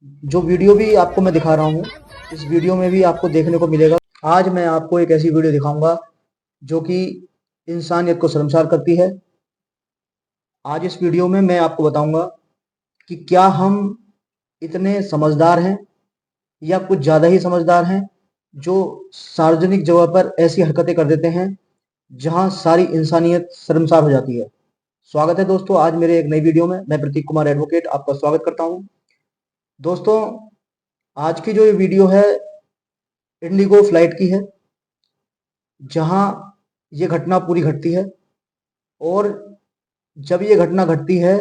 जो वीडियो भी आपको मैं दिखा रहा हूँ, इस वीडियो में भी आपको देखने को मिलेगा। आज मैं आपको एक ऐसी वीडियो दिखाऊंगा जो कि इंसानियत को शर्मसार करती है। आज इस वीडियो में मैं आपको बताऊंगा कि क्या हम इतने समझदार हैं या कुछ ज़्यादा ही समझदार हैं, जो सार्वजनिक जगह पर ऐसी हरकतें कर देते हैं जहां सारी इंसानियत शर्मसार हो जाती है। स्वागत है दोस्तों आज मेरे एक नई वीडियो में। मैं प्रतीक कुमार एडवोकेट आपका स्वागत करता हूं। दोस्तों, आज की जो ये वीडियो है इंडिगो फ्लाइट की है, जहां ये घटना पूरी घटती है। और जब ये घटना घटती है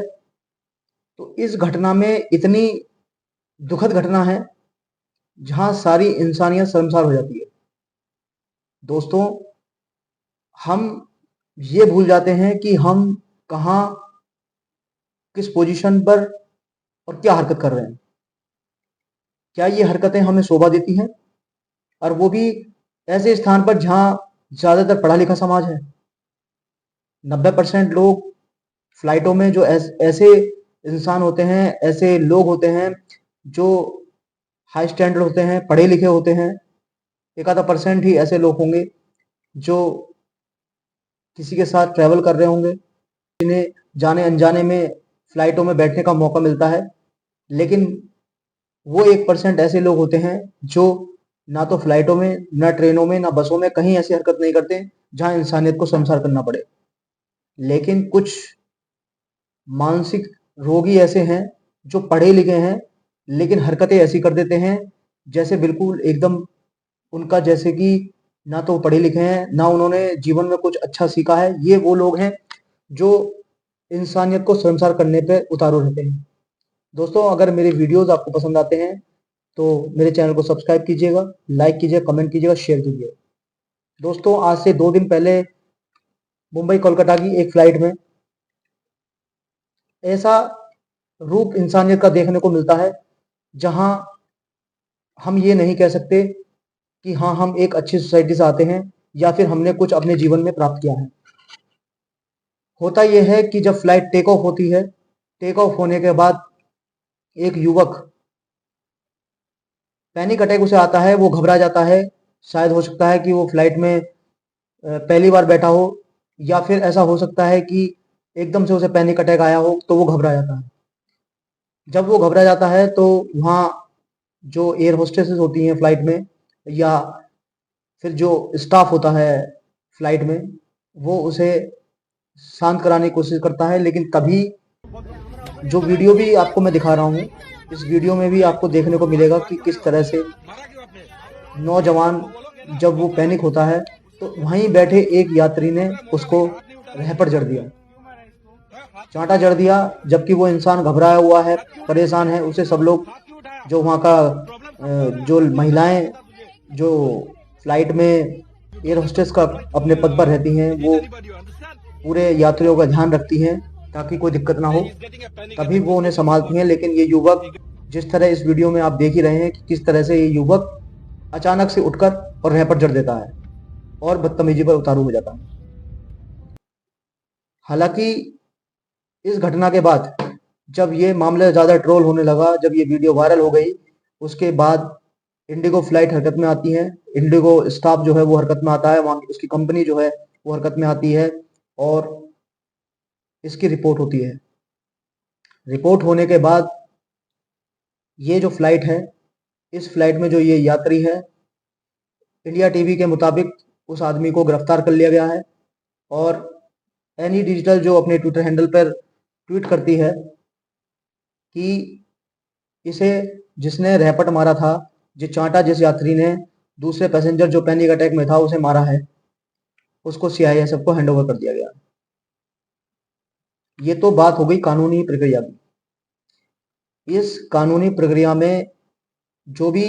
तो इस घटना में इतनी दुखद घटना है जहां सारी इंसानियत शर्मसार हो जाती है। दोस्तों, हम ये भूल जाते हैं कि हम कहाँ, किस पोजीशन पर और क्या हरकत कर रहे हैं। क्या ये हरकतें हमें शोभा देती हैं, और वो भी ऐसे स्थान पर जहां ज्यादातर पढ़ा लिखा समाज है। 90% लोग फ्लाइटों में जो ऐसे इंसान होते हैं, ऐसे लोग होते हैं जो हाई स्टैंडर्ड होते हैं, पढ़े लिखे होते हैं। एक आधा परसेंट ही ऐसे लोग होंगे जो किसी के साथ ट्रैवल कर रहे होंगे, जिन्हें जाने अनजाने में फ्लाइटों में बैठने का मौका मिलता है। लेकिन वो 1% ऐसे लोग होते हैं जो ना तो फ्लाइटों में, ना ट्रेनों में, ना बसों में कहीं ऐसी हरकत नहीं करते जहां इंसानियत को शर्मसार करना पड़े। लेकिन कुछ मानसिक रोगी ऐसे हैं जो पढ़े लिखे हैं लेकिन हरकतें ऐसी कर देते हैं जैसे बिल्कुल एकदम उनका, जैसे कि ना तो पढ़े लिखे हैं, ना उन्होंने जीवन में कुछ अच्छा सीखा है। ये वो लोग हैं जो इंसानियत को शर्मसार करने पे उतारू रहते हैं। दोस्तों, अगर मेरे वीडियोस आपको पसंद आते हैं तो मेरे चैनल को सब्सक्राइब कीजिएगा, लाइक कीजिएगा, कमेंट कीजिएगा, शेयर कीजिएगा। दोस्तों, आज से 2 दिन पहले मुंबई कोलकाता की एक फ्लाइट में ऐसा रूप इंसानियत का देखने को मिलता है जहां हम ये नहीं कह सकते कि हाँ, हम एक अच्छी सोसाइटी से आते हैं या फिर हमने कुछ अपने जीवन में प्राप्त किया है। होता यह है कि जब फ्लाइट टेक ऑफ होती है, टेक ऑफ होने के बाद एक युवक, पैनिक अटैक उसे आता है, वो घबरा जाता है। शायद हो सकता है कि वो फ्लाइट में पहली बार बैठा हो, या फिर ऐसा हो सकता है कि एकदम से उसे पैनिक अटैक आया हो तो वो घबरा जाता है। जब वो घबरा जाता है तो वहाँ जो एयर होस्टेसेस होती हैं फ्लाइट में, या फिर जो स्टाफ होता है फ्लाइट में, वो उसे शांत कराने की कोशिश करता है। लेकिन कभी, जो वीडियो भी आपको मैं दिखा रहा हूँ, इस वीडियो में भी आपको देखने को मिलेगा कि किस तरह से नौजवान, जब वो पैनिक होता है तो वहीं बैठे एक यात्री ने उसको रहपट जड़ दिया, चांटा जड़ दिया। जबकि वो इंसान घबराया हुआ है, परेशान है। उसे सब लोग, जो वहाँ का जो महिलाएं जो फ्लाइट में एयर होस्टेस का अपने पद पर रहती हैं, वो पूरे यात्रियों का ध्यान रखती हैं ताकि कोई दिक्कत ना हो, तभी वो उन्हें संभालती हैं। लेकिन ये युवक, जिस तरह इस वीडियो में आप देख ही रहे हैं कि किस तरह से ये युवक अचानक से उठकर और रहपट जड़ देता है और बदतमीजी पर उतारू हो जाता है। हालांकि इस घटना के बाद, जब ये मामला ज़्यादा ट्रोल होने लगा, जब ये वीडियो वायरल हो गई, उसके बाद इंडिगो फ्लाइट हरकत में आती है। इंडिगो स्टाफ जो है वो हरकत में आता है, वहाँ उसकी कंपनी जो है वो हरकत में आती है, और इसकी रिपोर्ट होती है। रिपोर्ट होने के बाद ये जो फ्लाइट है, इस फ्लाइट में जो ये यात्री है, इंडिया टीवी के मुताबिक उस आदमी को गिरफ्तार कर लिया गया है। और एनी डिजिटल जो अपने ट्विटर हैंडल पर ट्वीट करती है कि इसे, जिसने रहपट मारा था, जो चांटा जिस यात्री ने दूसरे पैसेंजर जो पैनिक अटैक में था उसे मारा है, उसको सीआईएसएफ को हैंडओवर कर दिया गया। ये तो बात हो गई कानूनी प्रक्रिया की। इस कानूनी प्रक्रिया में जो भी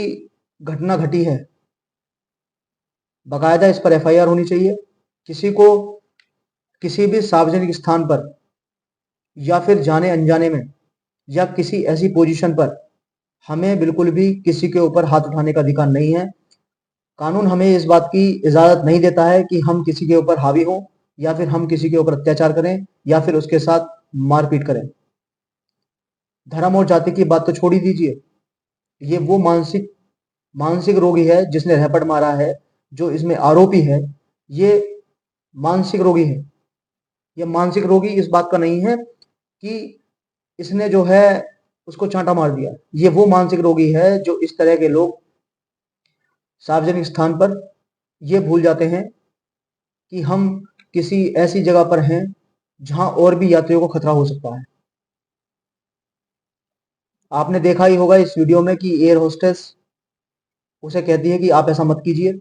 घटना घटी है, बाकायदा इस पर एफआईआर होनी चाहिए। किसी को किसी भी सार्वजनिक स्थान पर, या फिर जाने अनजाने में, या किसी ऐसी पोजीशन पर हमें बिल्कुल भी किसी के ऊपर हाथ उठाने का अधिकार नहीं है। कानून हमें इस बात की इजाजत नहीं देता है कि हम किसी के ऊपर हावी हों, या फिर हम किसी के ऊपर अत्याचार करें, या फिर उसके साथ मारपीट करें। धर्म और जाति की बात तो छोड़ ही दीजिए, ये वो मानसिक मानसिक रोगी है जिसने रैपट मारा है, जो इसमें आरोपी है, ये मानसिक रोगी है। ये मानसिक रोगी इस बात का नहीं है कि इसने जो है उसको चांटा मार दिया। ये वो मानसिक रोगी है जो इस तरह के लोग सार्वजनिक स्थान पर ये भूल जाते हैं कि हम किसी ऐसी जगह पर हैं जहां और भी यात्रियों को खतरा हो सकता है। आपने देखा ही होगा इस वीडियो में कि एयर होस्टेस उसे कहती है कि आप ऐसा मत कीजिए।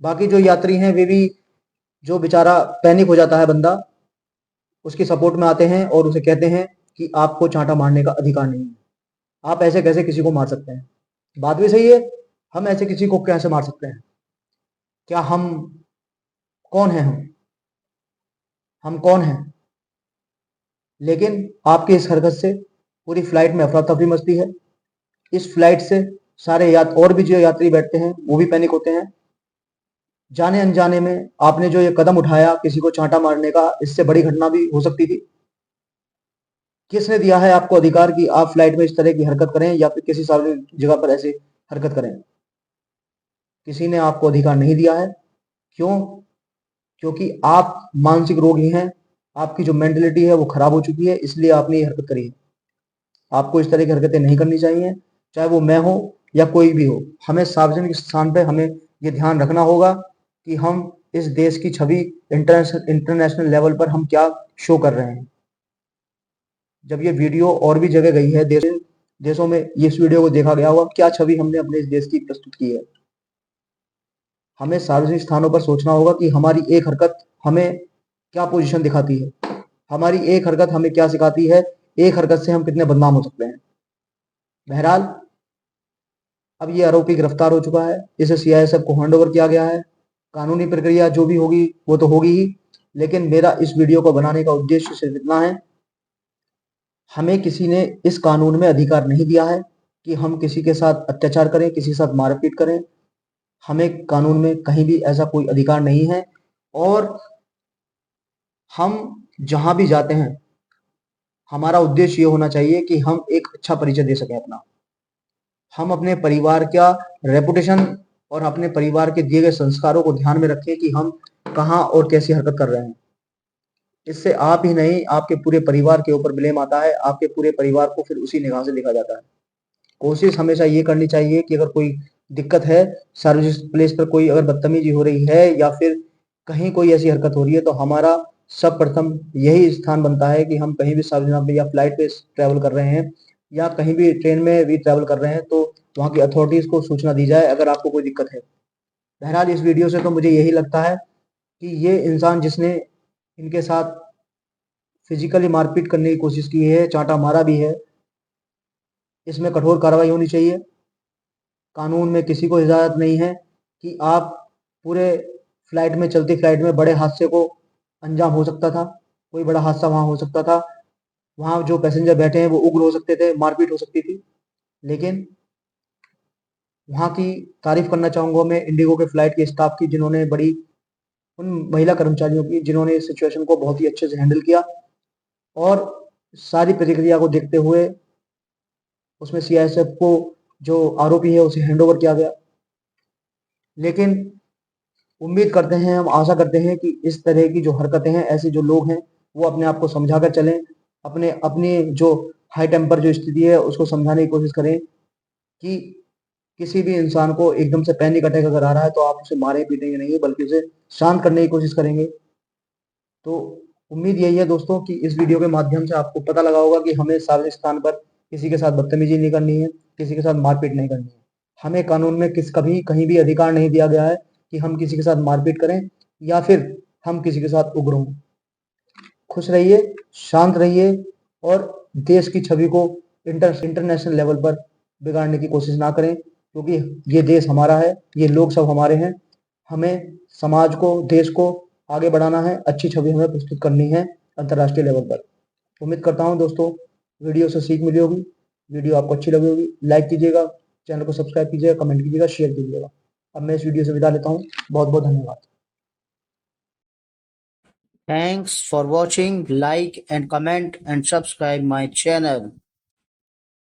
बाकी जो यात्री हैं वे भी, जो बेचारा पैनिक हो जाता है बंदा, उसकी सपोर्ट में आते हैं और उसे कहते हैं कि आपको चांटा मारने का अधिकार नहीं है, आप ऐसे कैसे किसी को मार सकते हैं। बात भी सही है, हम ऐसे किसी को कैसे मार सकते हैं? क्या हम कौन हैं? हम कौन हैं? लेकिन आपकी इस हरकत से पूरी फ्लाइट में अफरा तफरी मचती है। इस फ्लाइट से सारे और भी जो यात्री बैठते हैं वो भी पैनिक होते हैं। जाने अनजाने में आपने जो ये कदम उठाया किसी को चांटा मारने का, इससे बड़ी घटना भी हो सकती थी। किसने दिया है आपको अधिकार कि आप फ्लाइट में इस तरह की हरकत करें या फिर किसी सार्वजनिक जगह पर ऐसी हरकत करें? किसी ने आपको अधिकार नहीं दिया है। क्यों? क्योंकि आप मानसिक रोगी हैं, आपकी जो मेंटलिटी है वो खराब हो चुकी है, इसलिए आपने ये हरकत करी है। आपको इस तरह की हरकतें नहीं करनी चाहिए, चाहे वो मैं हो या कोई भी हो। हमें सार्वजनिक स्थान पे हमें ये ध्यान रखना होगा कि हम इस देश की छवि इंटरनेशनल लेवल पर हम क्या शो कर रहे हैं। जब ये वीडियो और भी जगह गई है, देशों में इस वीडियो को देखा गया होगा, क्या छवि हमने अपने इस देश की प्रस्तुत की है। हमें सार्वजनिक स्थानों पर सोचना होगा कि हमारी एक हरकत हमें क्या पोजीशन दिखाती है, हमारी एक हरकत हमें क्या सिखाती है, एक हरकत से हम कितने बदनाम हो सकते हैं। बहरहाल अब ये आरोपी गिरफ्तार हो चुका है, इसे सीआईएसएफ को हैंड ओवर किया गया है। कानूनी प्रक्रिया जो भी होगी वो तो होगी ही, लेकिन मेरा इस वीडियो को बनाने का उद्देश्य सिर्फ इतना है, हमें किसी ने इस कानून में अधिकार नहीं दिया है कि हम किसी के साथ अत्याचार करें, किसी के साथ मारपीट करें। हमें कानून में कहीं भी ऐसा कोई अधिकार नहीं है। और हम जहां भी जाते हैं हमारा उद्देश्य ये होना चाहिए कि हम एक अच्छा परिचय दे सकें अपना, हम अपने परिवार का रेपुटेशन और अपने परिवार के दिए गए संस्कारों को ध्यान में रखें कि हम कहाँ और कैसी हरकत कर रहे हैं। इससे आप ही नहीं, आपके पूरे परिवार के ऊपर ब्लेम आता है, आपके पूरे परिवार को फिर उसी निगाह से देखा जाता है। कोशिश हमेशा ये करनी चाहिए कि अगर कोई दिक्कत है, सार्वजनिक प्लेस पर कोई अगर बदतमीजी हो रही है या फिर कहीं कोई ऐसी हरकत हो रही है, तो हमारा सब प्रथम यही स्थान बनता है कि हम कहीं भी सार्वजनिक या फ्लाइट पे ट्रैवल कर रहे हैं या कहीं भी ट्रेन में भी ट्रैवल कर रहे हैं, तो वहाँ की अथॉरिटीज को सूचना दी जाए अगर आपको कोई दिक्कत है। बहरहाल इस वीडियो से तो मुझे यही लगता है कि ये इंसान जिसने इनके साथ फिजिकली मारपीट करने की कोशिश की है, चांटा मारा भी है, इसमें कठोर कार्रवाई होनी चाहिए। कानून में किसी को इजाज़त नहीं है कि आप पूरे फ्लाइट में, चलती फ्लाइट में बड़े हादसे को अंजाम हो सकता था, कोई बड़ा हादसा वहाँ हो सकता था, वहाँ जो पैसेंजर बैठे हैं वो उग्र हो सकते थे, मारपीट हो सकती थी। लेकिन वहाँ की तारीफ करना चाहूँगा मैं इंडिगो के फ्लाइट के स्टाफ की, जिन्होंने बड़ी उन महिला कर्मचारियों की जिन्होंने इस सिचुएशन को बहुत ही अच्छे से हैंडल किया और सारी प्रतिक्रिया को देखते हुए उसमें सीआईएसएफ को जो आरोपी है उसे हैंड ओवर किया गया। लेकिन उम्मीद करते हैं, हम आशा करते हैं कि इस तरह की जो हरकतें हैं, ऐसे जो लोग हैं वो अपने आप को समझा कर चलें, अपने अपनी जो हाई टेम्पर जो स्थिति है उसको समझाने की कोशिश करें कि किसी भी इंसान को एकदम से पैनिक अटैक अगर आ रहा है तो आप उसे मारे पीटेंगे नहीं, बल्कि उसे शांत करने की कोशिश करेंगे। तो उम्मीद यही है दोस्तों कि इस वीडियो के माध्यम से आपको पता लगा होगा कि हमें सार्वजनिक स्थान पर किसी के साथ बदतमीजी नहीं करनी है, किसी के साथ मारपीट नहीं करनी है। हमें कानून में कभी कहीं भी अधिकार नहीं दिया गया है कि हम किसी के साथ मारपीट करें या फिर हम किसी के साथ उग्र हों। खुश रहिए, शांत रहिए और देश की छवि को इंटरनेशनल लेवल पर बिगाड़ने की कोशिश ना करें, क्योंकि ये देश हमारा है, ये लोग सब हमारे हैं। हमें समाज को, देश को आगे बढ़ाना है, अच्छी छवि हमें प्रस्तुत करनी है अंतर्राष्ट्रीय लेवल पर। उम्मीद करता हूँ दोस्तों वीडियो से सीख मिली होगी, वीडियो आपको अच्छी लगी होगी। लाइक कीजिएगा, चैनल को सब्सक्राइब कीजिएगा, कमेंट कीजिएगा, शेयर कीजिएगा। अब मैं इस वीडियो से विदा लेता हूँ। बहुत बहुत धन्यवाद। Thanks for watching. Like and comment and subscribe my channel.